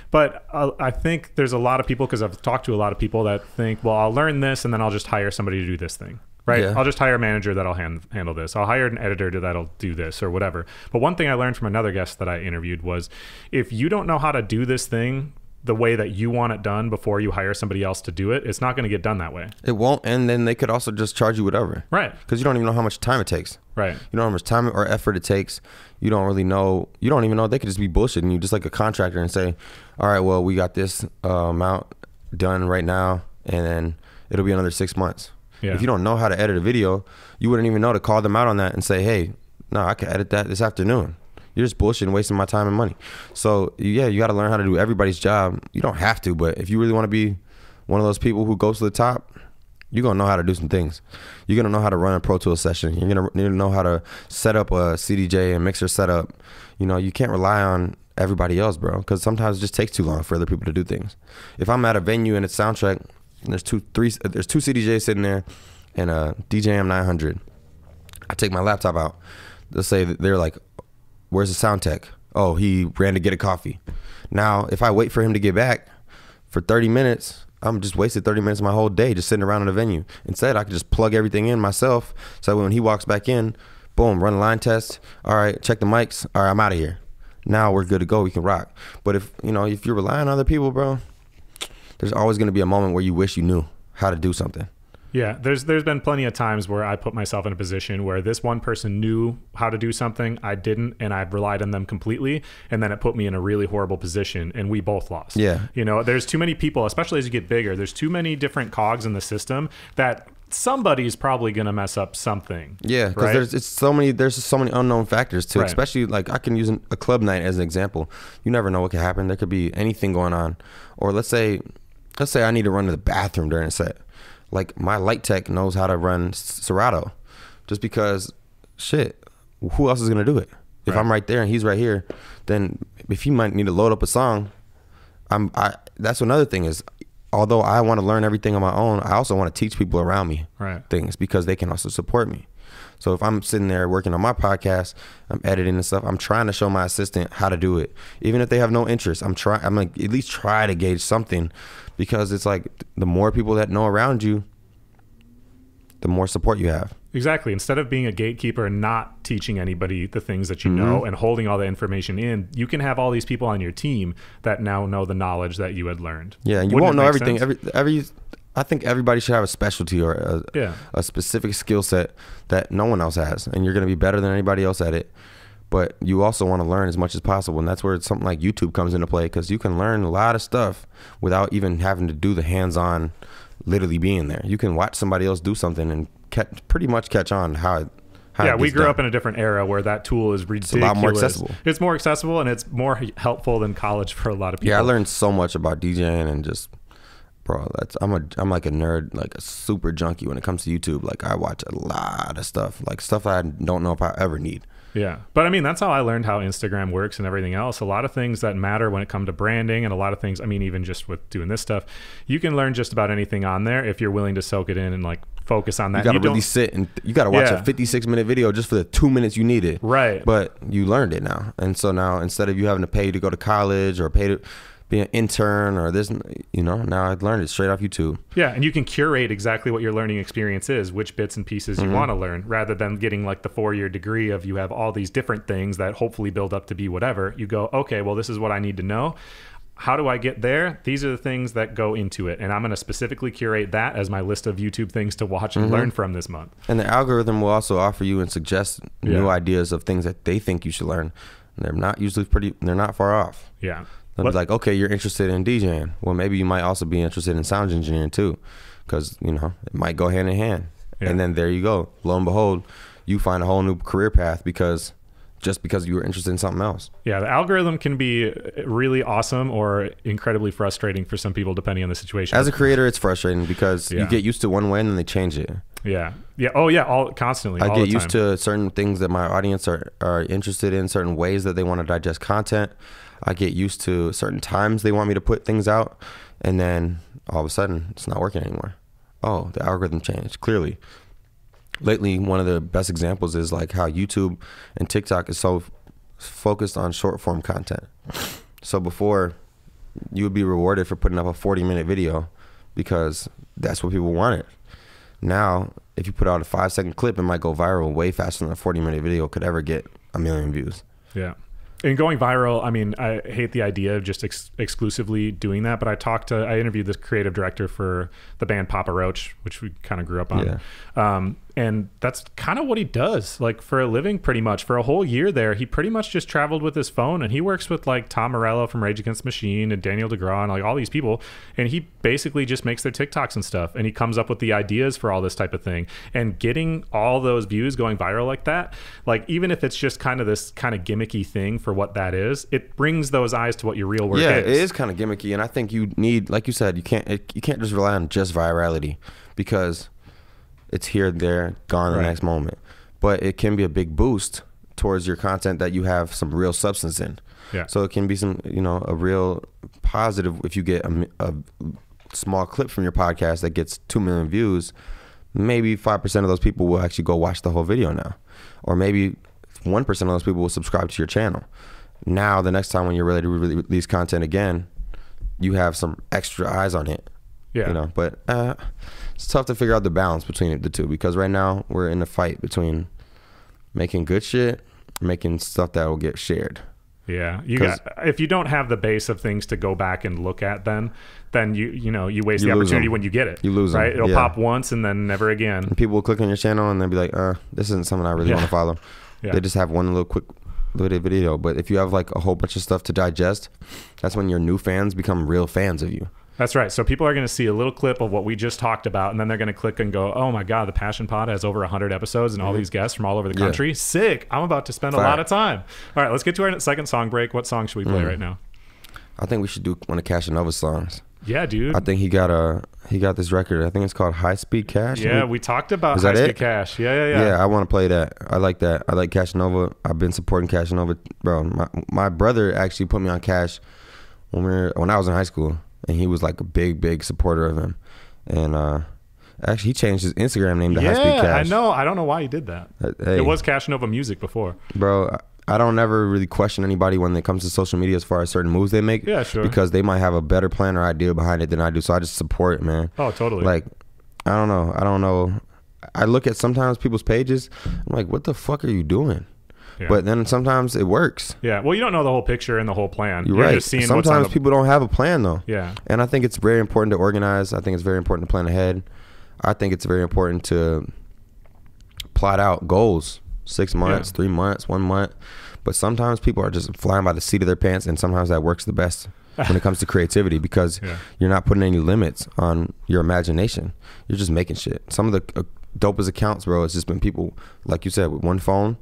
But I think there's a lot of people, because I've talked to a lot of people that think, well, I'll learn this and then I'll just hire somebody to do this thing. Right. Yeah. I'll just hire a manager that'll handle this. I'll hire an editor that'll do this or whatever. But one thing I learned from another guest that I interviewed was, if you don't know how to do this thing the way that you want it done before you hire somebody else to do it, it's not going to get done that way. It won't. And then they could also just charge you whatever. Right. Because you don't even know how much time it takes. Right. You don't know how much time or effort it takes. You don't really know. You don't even know. They could just be bullshitting you, just like a contractor, and say, all right, well, we got this amount done right now, and then it'll be another 6 months. Yeah. If you don't know how to edit a video, you wouldn't even know to call them out on that and say, hey, no, I can edit that this afternoon. You're just bullshitting, wasting my time and money. So yeah, you got to learn how to do everybody's job. You don't have to, but if you really want to be one of those people who goes to the top, you're going to know how to do some things. You're going to know how to run a Pro Tools session. You're going to know how to set up a CDJ and mixer setup. You know, you can't rely on everybody else, bro, because sometimes it just takes too long for other people to do things. If I'm at a venue and it's soundcheck, and there's two CDJs sitting there and a DJing 900, I take my laptop out. They'll say that they're like, where's the sound tech? Oh, he ran to get a coffee. Now, if I wait for him to get back for 30 minutes, I'm just wasted 30 minutes of my whole day just sitting around in a venue. Instead, I can just plug everything in myself. So when he walks back in, boom, run a line test. All right, check the mics. All right, I'm out of here. Now we're good to go. We can rock. But if you're relying on other people, bro, there's always going to be a moment where you wish you knew how to do something. Yeah, there's been plenty of times where I put myself in a position where this one person knew how to do something, I didn't, and I've relied on them completely, and then it put me in a really horrible position, and we both lost. Yeah. You know, there's too many people, especially as you get bigger, there's too many different cogs in the system that somebody's probably going to mess up something. Yeah, because right? there's so many unknown factors too, right. Especially like I can use a club night as an example. You never know what could happen. There could be anything going on. Or let's say I need to run to the bathroom during a set. Like my light tech knows how to run Serato, just because shit, who else is gonna do it? If I'm right there and he's right here, then if he might need to load up a song, that's another thing is, although I want to learn everything on my own, I also want to teach people around me things because they can also support me. So if I'm sitting there working on my podcast, I'm editing and stuff, I'm trying to show my assistant how to do it. Even if they have no interest, I'm like at least try to gauge something, because it's like the more people that know around you, the more support you have. Exactly. Instead of being a gatekeeper and not teaching anybody the things that you know and holding all the information in, you can have all these people on your team that now know the knowledge that you had learned. Yeah, and you won't know everything. I think everybody should have a specialty or a specific skill set that no one else has, and you're going to be better than anybody else at it. But you also want to learn as much as possible, and that's where something like YouTube comes into play, because you can learn a lot of stuff without even having to do the hands-on, literally being there. You can watch somebody else do something and pretty much catch on how we grew up in a different era where that tool is ridiculous. It's a lot more accessible. It's more accessible, and it's more helpful than college for a lot of people. Yeah, I learned so much about DJing, and just, bro, I'm like a nerd, like a super junkie when it comes to YouTube. Like I watch a lot of stuff, like stuff I don't know if I ever need. Yeah. But I mean, that's how I learned how Instagram works and everything else. A lot of things that matter when it comes to branding, and a lot of things, I mean, even just with doing this stuff, you can learn just about anything on there if you're willing to soak it in and like focus on that. You got to really sit and you got to watch a 56-minute video just for the 2 minutes you need it. Right. But you learned it now. And so now, instead of you having to pay to go to college or pay to be an intern or this, now I've learned it straight off YouTube. Yeah, and you can curate exactly what your learning experience is, which bits and pieces you want to learn, rather than getting like the 4-year degree of you have all these different things that hopefully build up to be whatever. You go, okay, well, this is what I need to know. How do I get there? These are the things that go into it, and I'm going to specifically curate that as my list of YouTube things to watch and learn from this month. And the algorithm will also offer you and suggest new ideas of things that they think you should learn. And they're not usually they're not far off. Yeah. They'll be like, okay, you're interested in DJing. Well, maybe you might also be interested in sound engineering too, because, it might go hand in hand. Yeah. And then there you go. Lo and behold, you find a whole new career path because you were interested in something else. Yeah, the algorithm can be really awesome or incredibly frustrating for some people, depending on the situation. As a creator, it's frustrating because you get used to one way and then they change it. Yeah. Yeah. Oh, yeah. Constantly. I get used to certain things that my audience are interested in, certain ways that they want to digest content. I get used to certain times they want me to put things out, and then all of a sudden it's not working anymore. Oh, the algorithm changed, clearly. Lately, one of the best examples is like how YouTube and TikTok is so focused on short form content. So before, you would be rewarded for putting up a 40-minute video because that's what people wanted. Now, if you put out a 5-second clip, it might go viral way faster than a 40-minute video could ever get 1 million views. Yeah. And going viral, I mean, I hate the idea of just exclusively doing that, but I interviewed this creative director for the band Papa Roach, which we kind of grew up on. Yeah. And that's kind of what he does, like, for a living, pretty much. For a whole year there, he pretty much just traveled with his phone, and he works with like Tom Morello from Rage Against the Machine and Daniel DeGraw and like all these people, and he basically just makes their TikToks and stuff, and he comes up with the ideas for all this type of thing. And getting all those views going viral like that, like, even if it's just kind of this kind of gimmicky thing for what that is, it brings those eyes to what your real work is. Yeah, it is kind of gimmicky, and I think you need, like you said, you can't just rely on just virality, because it's here, there, gone the next moment. But it can be a big boost towards your content that you have some real substance in. Yeah. So it can be some, a real positive. If you get a small clip from your podcast that gets 2 million views, maybe 5% of those people will actually go watch the whole video now. Or maybe 1% of those people will subscribe to your channel. Now, the next time when you're ready to release content again, you have some extra eyes on it. Yeah. But it's tough to figure out the balance between the two, because right now we're in a fight between making good shit, making stuff that will get shared. Yeah, if you don't have the base of things to go back and look at, then you waste the opportunity when you get it. You lose them. Right? It'll pop once and then never again. And people will click on your channel and they'll be like, this isn't something I really want to follow. Yeah. They just have one little quick video. But if you have like a whole bunch of stuff to digest, that's when your new fans become real fans of you. That's right. So people are going to see a little clip of what we just talked about, and then they're going to click and go, oh my God, the Passion Pod has over 100 episodes and all these guests from all over the country. Sick. I'm about to spend a lot of time. All right, let's get to our second song break. What song should we play right now? I think we should do one of Cash Nova's songs. Yeah, dude. I think he got this record. I think it's called High Speed Cash. Yeah, we talked about High Speed Cash. Yeah. Yeah, I want to play that. I like that. I like Cash Nova. I've been supporting Cash Nova. Bro, my brother actually put me on Cash when I was in high school. And he was like a big supporter of him. And actually, he changed his Instagram name to High Speed Cash. Yeah, I know. I don't know why he did that. It was Cash Nova Music before. Bro, I don't ever really question anybody when it comes to social media as far as certain moves they make. Yeah, sure. Because they might have a better plan or idea behind it than I do. So I just support it, man. Oh, totally. Like, I don't know. I look at sometimes people's pages. I'm like, what the fuck are you doing? Yeah. But then sometimes it works. Yeah. Well, you don't know the whole picture and the whole plan. You're right. Just seeing sometimes people don't have a plan, though. Yeah. And I think it's very important to organize. I think it's very important to plan ahead. I think it's very important to plot out goals. 6 months, 3 months, 1 month. But sometimes people are just flying by the seat of their pants, and sometimes that works the best when it comes to creativity, because you're not putting any limits on your imagination. You're just making shit. Some of the dopest accounts, bro, it's just been people, like you said, with one phone.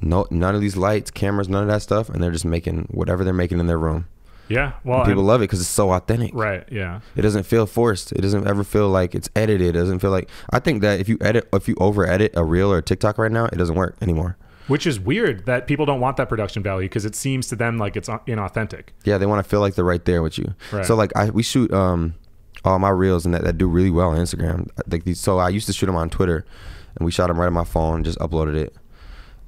No, none of these lights, cameras, none of that stuff, and they're just making whatever they're making in their room. Yeah, well, and people love it because it's so authentic. Right. Yeah. It doesn't feel forced. It doesn't ever feel like it's edited. It doesn't feel like. I think that if you over edit a reel or a TikTok right now, it doesn't work anymore. Which is weird that people don't want that production value, because it seems to them like it's inauthentic. Yeah, they want to feel like they're right there with you. Right. So like we shoot all my reels and that do really well on Instagram. So I used to shoot them on Twitter, and we shot them right on my phone, just uploaded it.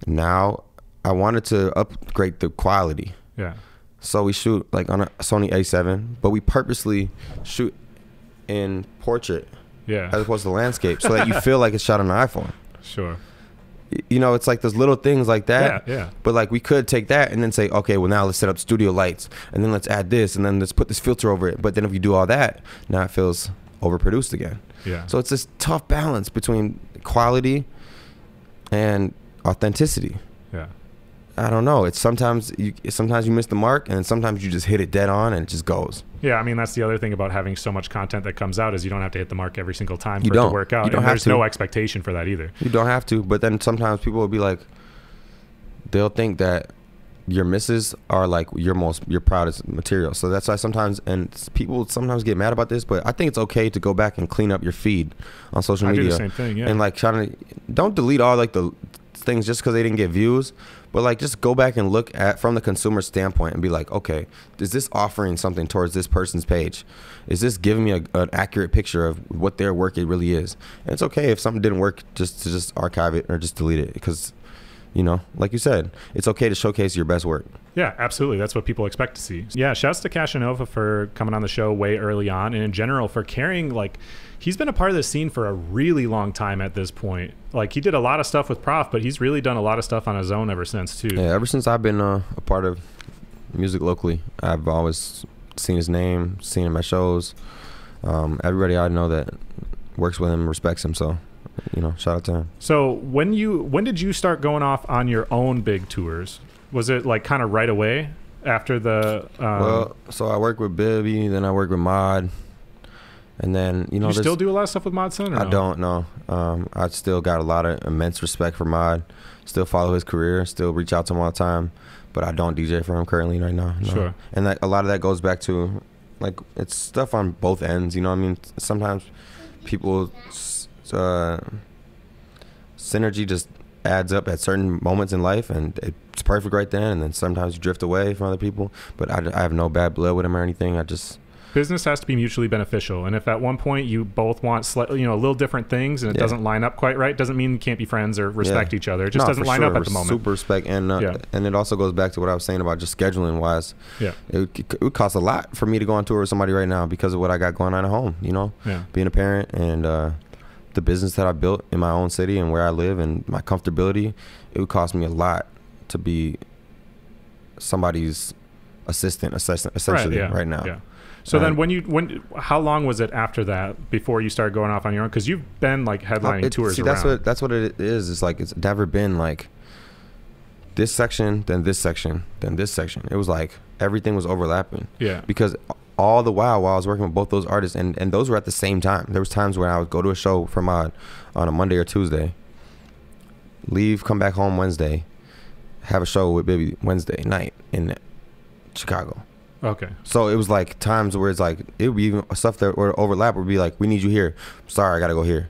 Now I wanted to upgrade the quality. Yeah. So we shoot like on a Sony A7, but we purposely shoot in portrait, as opposed to landscape, so that you feel like it's shot on an iPhone. Sure. It's like those little things like that. Yeah. But like we could take that and then say, okay, well now let's set up studio lights, and then let's add this, and then let's put this filter over it. But then if you do all that, now it feels overproduced again. Yeah. So it's this tough balance between quality and authenticity. Yeah. I don't know. It's sometimes you miss the mark, and sometimes you just hit it dead on and it just goes. Yeah, I mean, that's the other thing about having so much content that comes out, is you don't have to hit the mark every single time for it to work out. You don't have to. There's no expectation for that either. You don't have to, but then sometimes people will be like, they'll think that your misses are like your proudest material. So that's why sometimes, and people sometimes get mad about this, but I think it's okay to go back and clean up your feed on social media. I do the same thing, yeah. And like don't delete all like the things just because they didn't get views, but like just go back and look at from the consumer standpoint and be like, okay, is this offering something towards this person's page? Is this giving me an accurate picture of what their work it really is? And it's okay if something didn't work just archive it or just delete it, because like you said, it's okay to showcase your best work. Yeah, absolutely. That's what people expect to see. Yeah, shouts to Cash Nova for coming on the show way early on, and in general for carrying, like, he's been a part of the scene for a really long time at this point. Like, he did a lot of stuff with Prof, but he's really done a lot of stuff on his own ever since, too. Yeah, ever since I've been a part of music locally, I've always seen his name, seen him at shows. Everybody I know that works with him respects him, so you know, shout out to him. So when did you start going off on your own big tours? Was it like kind of right away after the? Well, so I worked with Bibby, then I worked with Mod, and then you know. You still do a lot of stuff with Mod Son? I don't know. I still got a lot of immense respect for Mod. Still follow his career. Still reach out to him all the time, but I don't DJ for him currently right now. No. Sure. And a lot of that goes back to, like, it's stuff on both ends. You know what I mean? Sometimes people synergy just adds up at certain moments in life, and it's perfect right then. And then sometimes you drift away from other people. But I have no bad blood with him or anything. Business has to be mutually beneficial, and if at one point you both want a little different things and it doesn't line up quite right, doesn't mean you can't be friends or respect each other. It just doesn't line up at the moment. Super respect, and it also goes back to what I was saying about just scheduling wise. Yeah, it would cost a lot for me to go on tour with somebody right now because of what I got going on at home. You know, being a parent and the business that I built in my own city and where I live and my comfortability, it would cost me a lot to be somebody's assistant essentially right now. Yeah. So then how long was it after that before you started going off on your own? Because you've been like headlining tours see, around. That's what it is. It's like, it's never been like this section, then this section, then this section. It was like everything was overlapping. Yeah. Because all the while I was working with both those artists, and those were at the same time. There was times where I would go to a show for Mod on a Monday or Tuesday, leave, come back home Wednesday, have a show with Bibby Wednesday night in Chicago. Okay. So it was like times where it's like, it would be even stuff that would overlap would be like, we need you here. Sorry, I got to go here.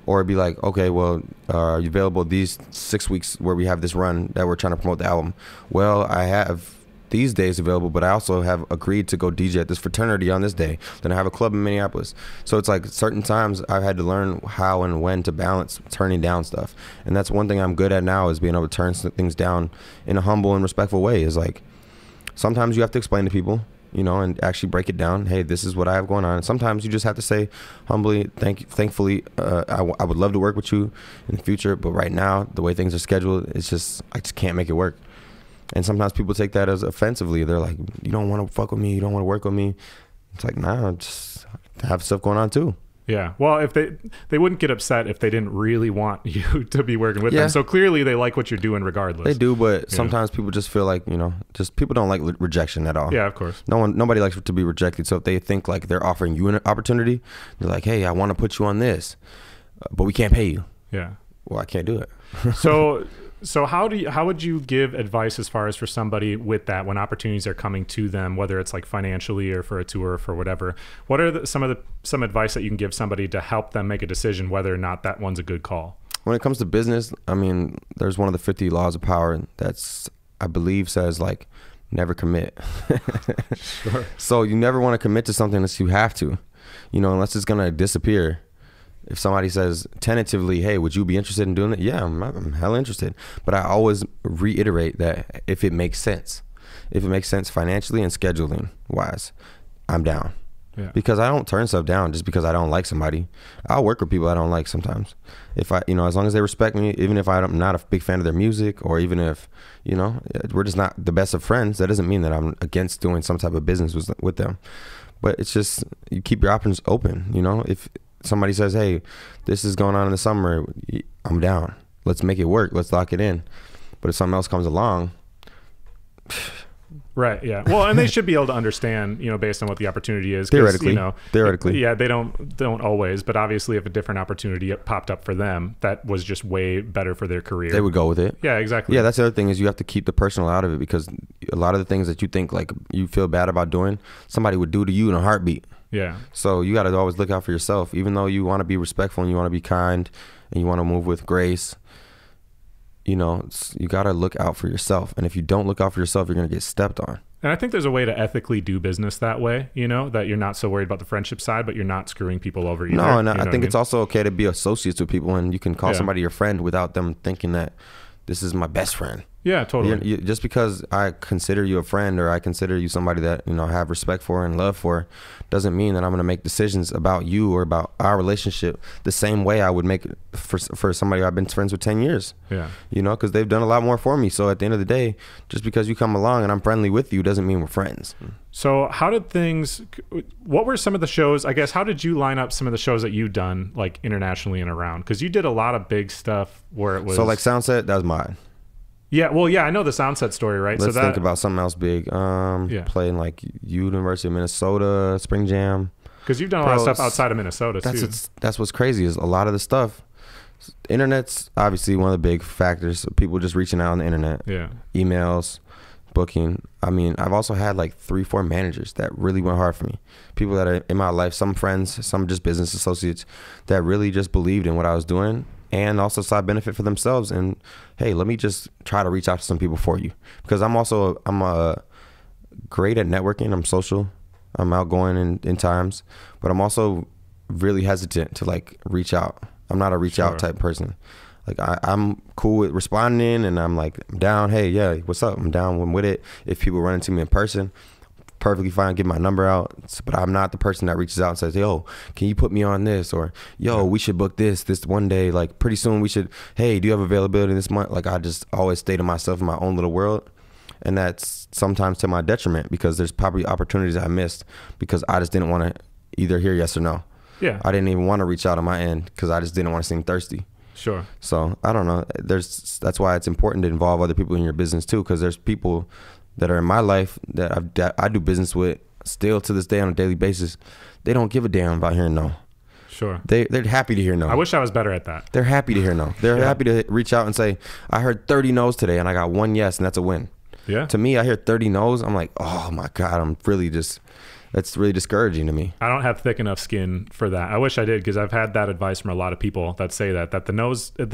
Or it'd be like, okay, well, are you available these 6 weeks where we have this run that we're trying to promote the album? Well, I have these days available, but I also have agreed to go DJ at this fraternity on this day. Then I have a club in Minneapolis. So it's like certain times I've had to learn how and when to balance turning down stuff. And that's one thing I'm good at now, is being able to turn things down in a humble and respectful way. Is like, sometimes you have to explain to people, you know, and actually break it down. Hey, this is what I have going on. And sometimes you just have to say humbly, thankfully, I would love to work with you in the future, but right now, the way things are scheduled, I just can't make it work. And sometimes people take that as offensively. They're like, you don't want to fuck with me, you don't want to work with me. It's like, nah, just have stuff going on too. Yeah. Well, if they wouldn't get upset if they didn't really want you to be working with them. So clearly they like what you're doing regardless. They do, but sometimes people just feel like, you know, just people don't like rejection at all. Yeah, of course. Nobody likes to be rejected. So if they think like they're offering you an opportunity, they're like, hey, I want to put you on this, but we can't pay you. Yeah. Well, I can't do it. So how would you give advice as far as for somebody with that when opportunities are coming to them, whether it's like financially or for a tour or for whatever? What are some advice that you can give somebody to help them make a decision whether or not that one's a good call? When it comes to business, I mean, there's one of the 50 laws of power that's, I believe, says like, never commit. Sure. So you never want to commit to something unless you have to, you know, unless it's gonna disappear. If somebody says tentatively, hey, would you be interested in doing it? Yeah, I'm hella interested. But I always reiterate that if it makes sense financially and scheduling wise, I'm down. Yeah. Because I don't turn stuff down just because I don't like somebody. I'll work with people I don't like sometimes. If I, you know, as long as they respect me, even if I'm not a big fan of their music, or even if, you know, we're just not the best of friends, that doesn't mean that I'm against doing some type of business with them. But it's just, you keep your options open, you know. If somebody says, hey, this is going on in the summer, I'm down. Let's make it work. Let's lock it in. But if something else comes along. Right. Yeah. Well, and they should be able to understand, you know, based on what the opportunity is. Theoretically. You know, yeah, they don't always. But obviously, if a different opportunity popped up for them, that was just way better for their career, they would go with it. Yeah, exactly. Yeah, that's the other thing, is you have to keep the personal out of it, because a lot of the things that you think like you feel bad about doing, somebody would do to you in a heartbeat. Yeah. So you got to always look out for yourself, even though you want to be respectful and you want to be kind and you want to move with grace. You know, you got to look out for yourself. And if you don't look out for yourself, you're going to get stepped on. And I think there's a way to ethically do business that way, you know, that you're not so worried about the friendship side, but you're not screwing people over either. No, and I think it's also okay to be associates with people, and you can call somebody your friend without them thinking that this is my best friend. Yeah, totally. Just because I consider you a friend or I consider you somebody that, you know, I have respect for and love for, doesn't mean that I'm going to make decisions about you or about our relationship the same way I would make it for somebody I've been friends with 10 years. Yeah. You know, because they've done a lot more for me. So at the end of the day, just because you come along and I'm friendly with you doesn't mean we're friends. So what were some of the shows, I guess, how did you line up some of the shows that you've done, like internationally and around? Because you did a lot of big stuff where it was... So like Soundset, that was mine. Yeah, well, yeah, I know the Soundset story, right? Let's think about something else big. Playing like University of Minnesota, Spring Jam. Because you've done a lot of stuff outside of Minnesota, too. That's what's crazy is a lot of the stuff. Internet's obviously one of the big factors. People just reaching out on the internet. Yeah. Emails, booking. I mean, I've also had like 3-4 managers that really went hard for me. People that are in my life, some friends, some just business associates that really just believed in what I was doing and also saw benefit for themselves. And hey, let me just try to reach out to some people for you, because I'm great at networking. I'm social. I'm outgoing in times, but I'm also really hesitant to like reach out. I'm not a reach out type person. Like I'm cool with responding, and I'm like, I'm down. Hey, yeah, what's up? I'm down. I'm with it. If people run into me in person, perfectly fine, give my number out. But I'm not the person that reaches out and says, yo, can you put me on this? Or, yo, we should book this one day. Like pretty soon we should, hey, do you have availability this month? Like I just always stay to myself in my own little world. And that's sometimes to my detriment, because there's probably opportunities I missed because I just didn't want to either hear yes or no. Yeah. I didn't even want to reach out on my end because I just didn't want to seem thirsty. Sure. So I don't know. That's why it's important to involve other people in your business too, because there's people that are in my life that I do business with still to this day on a daily basis. They don't give a damn about hearing no. Sure. They're happy to hear no. I wish I was better at that. They're happy to hear no. They're happy to reach out and say, I heard 30 no's today and I got 1 yes, and that's a win. Yeah. To me, I hear 30 no's. I'm like, oh my God, that's really discouraging to me. I don't have thick enough skin for that. I wish I did, because I've had that advice from a lot of people that say that the no's, it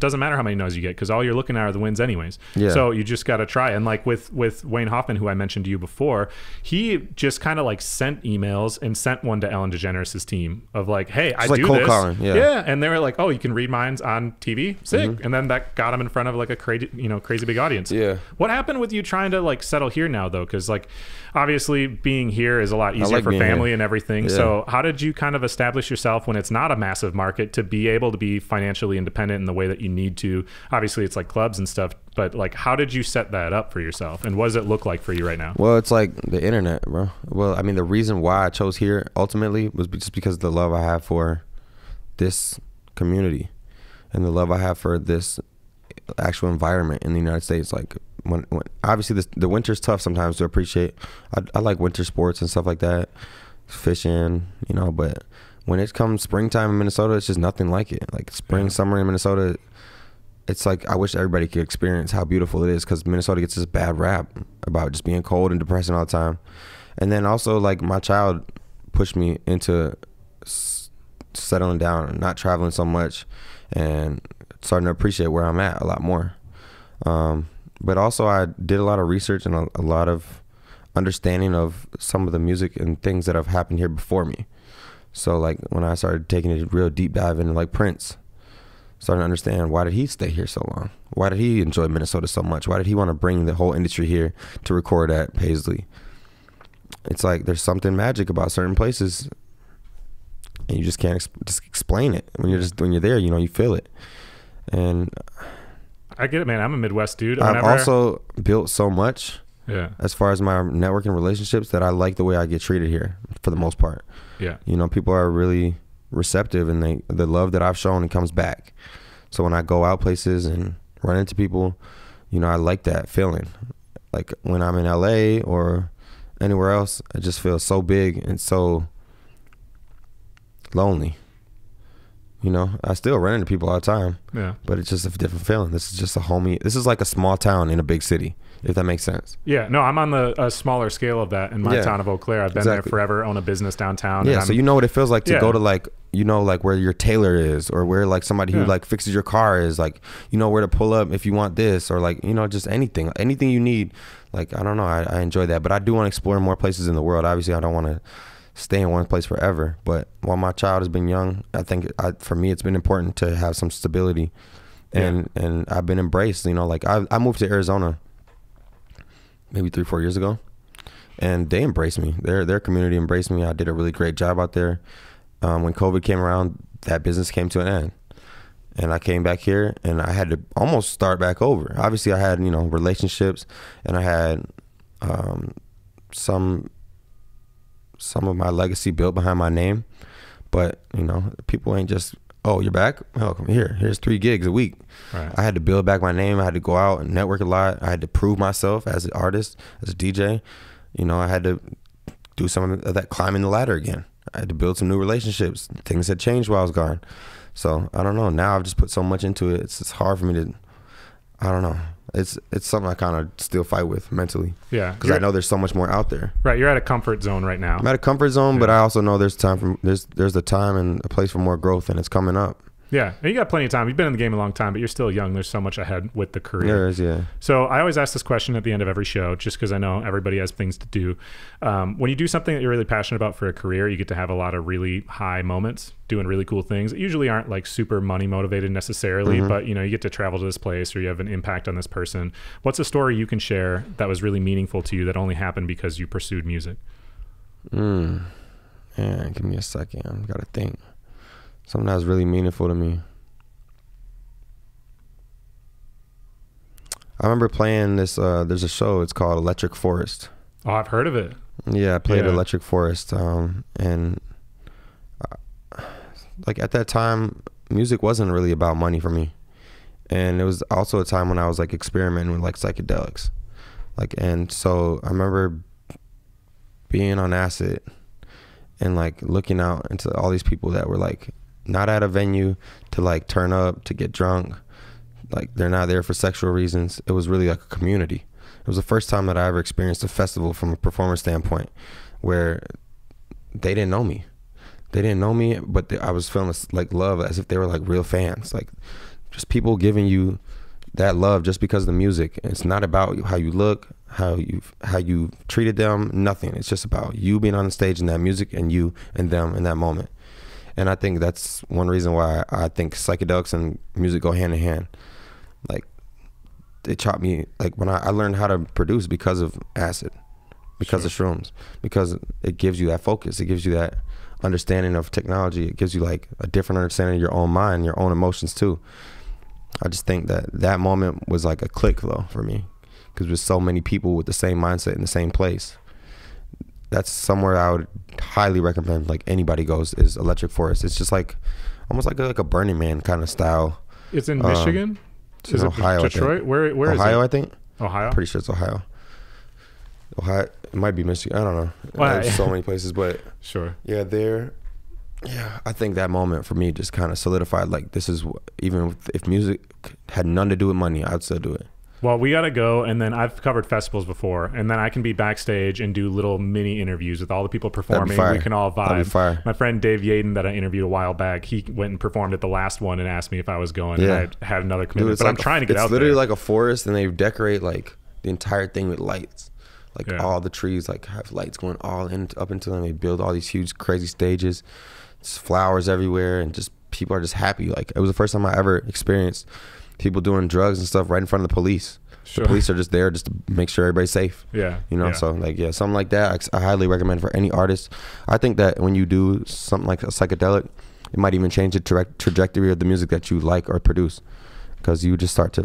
doesn't matter how many no's you get, because all you're looking at are the wins anyways. Yeah. So you just got to try. And like with Wayne Hoffman, who I mentioned to you before, he just kind of like sent emails and sent one to Ellen DeGeneres' team of like, hey, I do this. Calling. Yeah. And they were like, oh, you can read minds on TV? Sick. Mm-hmm. And then that got him in front of like a crazy big audience. Yeah. What happened with you trying to like settle here now though? Because like obviously being here is a lot easier for family and everything. Yeah. So how did you kind of establish yourself when it's not a massive market to be able to be financially independent in the way that you need to? Obviously it's like clubs and stuff, but like how did you set that up for yourself, and what does it look like for you right now? Well, it's like the internet, bro. Well, I mean, the reason why I chose here ultimately was just because of the love I have for this community and the love I have for this actual environment in the United States. Like when obviously the winter's tough sometimes to appreciate. I like winter sports and stuff like that, fishing, but when it comes springtime in Minnesota, it's just nothing like it. Like summer in Minnesota, it's like I wish everybody could experience how beautiful it is, because Minnesota gets this bad rap about just being cold and depressing all the time. And then also like my child pushed me into settling down and not traveling so much and starting to appreciate where I'm at a lot more. But also I did a lot of research and a lot of understanding of some of the music and things that have happened here before me. So like when I started taking a real deep dive into like Prince, starting to understand, why did he stay here so long? Why did he enjoy Minnesota so much? Why did he want to bring the whole industry here to record at Paisley? It's like there's something magic about certain places, and you just can't just explain it. When you're there, you feel it. And I get it, man. I'm a Midwest dude. I've also built so much as far as my networking relationships that I like the way I get treated here for the most part. Yeah. People are really receptive, and the love that I've shown, it comes back. So when I go out places and run into people, I like that feeling. Like when I'm in LA or anywhere else, I just feel so big and so lonely. I still run into people all the time. Yeah. But it's just a different feeling. This is just this is like a small town in a big city, if that makes sense. Yeah. No, I'm on a smaller scale of that in my town of Eau Claire. I've been there forever, own a business downtown. Yeah. So you know what it feels like to go to like, like where your tailor is, or where like somebody who like fixes your car is, like, where to pull up if you want this, or like, just anything you need. Like, I don't know. I enjoy that, but I do want to explore more places in the world. Obviously I don't want to stay in one place forever, but while my child has been young, I think for me it's been important to have some stability and I've been embraced. You know, like I moved to Arizona maybe 3-4 years ago, and they embraced me. Their community embraced me. I did a really great job out there. When COVID came around, that business came to an end, and I came back here, and I had to almost start back over. Obviously, I had, you know, relationships, and I had some of my legacy built behind my name, but you know, people ain't just, oh, you're back? Welcome. Here's 3 gigs a week. Right. I had to build back my name. I had to go out and network a lot. I had to prove myself as an artist, as a DJ. You know, I had to do some of that climbing the ladder again. I had to build some new relationships. Things had changed while I was gone. So I don't know. Now I've just put so much into it. It's hard for me to, I don't know. It's something I kind of still fight with mentally. Yeah. Because I know there's so much more out there. Right. You're at a comfort zone right now. I'm at a comfort zone, but I also know there's a time and a place for more growth, and it's coming up. Yeah, and you got plenty of time. You've been in the game a long time, but you're still young. There's so much ahead with the career. There is, yeah. So I always ask this question at the end of every show, just because I know everybody has things to do. When you do something that you're really passionate about for a career, you get to have a lot of really high moments, doing really cool things that usually aren't like super money motivated necessarily, but you know, you get to travel to this place or you have an impact on this person. What's a story you can share that was really meaningful to you that only happened because you pursued music? Man, give me a second. I gotta think. Something that was really meaningful to me. I remember playing this, there's a show, it's called Electric Forest. Oh, I've heard of it. Yeah, I played Electric Forest. And like at that time, music wasn't really about money for me. And it was also a time when I was like experimenting with like psychedelics. Like, and so I remember being on acid and like looking out into all these people that were like not at a venue to like turn up, to get drunk. Like they're not there for sexual reasons. It was really like a community. It was the first time that I ever experienced a festival from a performance standpoint where they didn't know me. They didn't know me, but I was feeling like love as if they were like real fans. Like just people giving you that love just because of the music. And it's not about how you look, how you treated them, nothing. It's just about you being on the stage and that music and you and them in that moment. And I think that's one reason why I think psychedelics and music go hand in hand. Like they taught me, like when I learned how to produce because of acid, because of shrooms, because it gives you that focus. It gives you that understanding of technology. It gives you like a different understanding of your own mind, your own emotions too. I just think that moment was like a click though for me, because there's so many people with the same mindset in the same place. That's somewhere I would highly recommend, like anybody goes, is Electric Forest. It's just like almost like a Burning Man kind of style. It's in Michigan? Is it Ohio, Detroit? Where is it? Ohio, I think. Ohio? Pretty sure it's Ohio. Ohio, it might be Michigan. I don't know. Well, there's so many places, but sure. Yeah, I think that moment for me just kind of solidified, like this is, even if music had nothing to do with money, I'd still do it. Well, we got to go, and then I've covered festivals before, and then I can be backstage and do little mini interviews with all the people performing. We can all vibe. My friend Dave Yaden that I interviewed a while back, he went and performed at the last one and asked me if I was going, and I had another commitment. Dude, but I'm trying to get out there. It's literally like a forest, and they decorate like the entire thing with lights. Like all the trees like have lights going all in up into them. They build all these huge, crazy stages. There's flowers everywhere, and just people are just happy. Like it was the first time I ever experienced people doing drugs and stuff right in front of the police. Sure. The police are just there just to make sure everybody's safe. Yeah. You know, so like, something like that, I highly recommend for any artist. I think that when you do something like a psychedelic, it might even change the trajectory of the music that you like or produce, because you just start to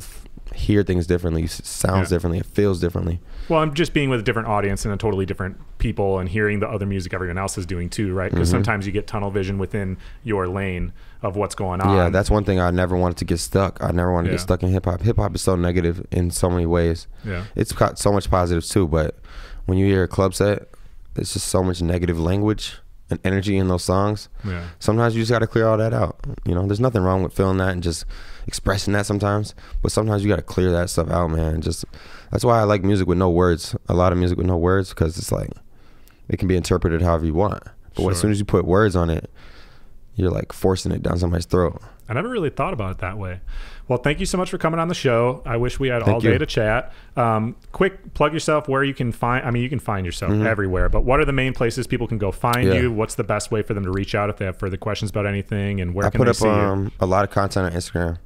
hear things differently, sounds differently, it feels differently. Well, I'm just being with a different audience and a totally different people and hearing the other music everyone else is doing too, right? Because sometimes you get tunnel vision within your lane of what's going on. Yeah, that's one thing I never wanted to get stuck. I never wanted to get stuck in hip hop. Hip hop is so negative in so many ways. Yeah, it's got so much positives too, but when you hear a club set, there's just so much negative language and energy in those songs. Yeah, sometimes you just got to clear all that out. You know, there's nothing wrong with feeling that and just expressing that sometimes, but sometimes you got to clear that stuff out, man. Just that's why I like music with no words. A lot of music with no words, because it's like it can be interpreted however you want. But as soon as you put words on it, you're like forcing it down somebody's throat. I never really thought about it that way. Well, thank you so much for coming on the show. I wish we had all day to chat. Quick, plug yourself where you can find, I mean, you can find yourself everywhere, but what are the main places people can go find you? What's the best way for them to reach out if they have further questions about anything, and where can they see you? I put up a lot of content on Instagram.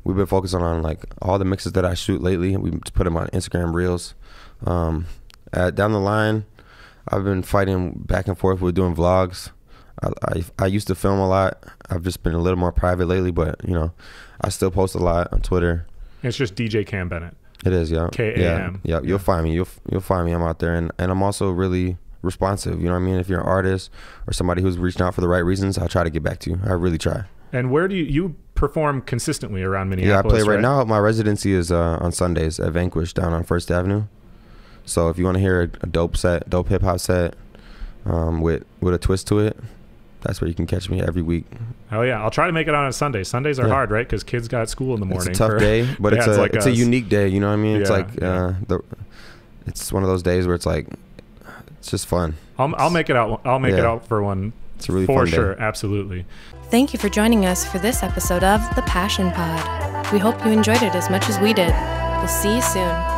we've been focusing on like all the mixes that I shoot lately. We put them on Instagram Reels. Down the line, I've been fighting back and forth with doing vlogs. I used to film a lot. I've just been a little more private lately, but you know, I still post a lot on Twitter. It's just DJ Kam Bennett. It is, yeah. K-A-M. Yeah, you'll find me. You'll find me. I'm out there, and I'm also really responsive. You know what I mean? If you're an artist or somebody who's reaching out for the right reasons, I'll try to get back to you. I really try. And where do you perform consistently around Minneapolis? Yeah, I play right now. My residency is on Sundays at Vanquish down on First Avenue. So if you want to hear a dope hip hop set with a twist to it, that's where you can catch me every week. Oh yeah, I'll try to make it on a Sunday. Sundays are hard, right? Because kids got school in the morning. It's a tough day, but it's a unique day. You know what I mean? It's like it's one of those days where it's like it's just fun. I'll make it out. I'll make it out for one. It's a really for fun sure. day. Absolutely. Thank you for joining us for this episode of The Passion Pod. We hope you enjoyed it as much as we did. We'll see you soon.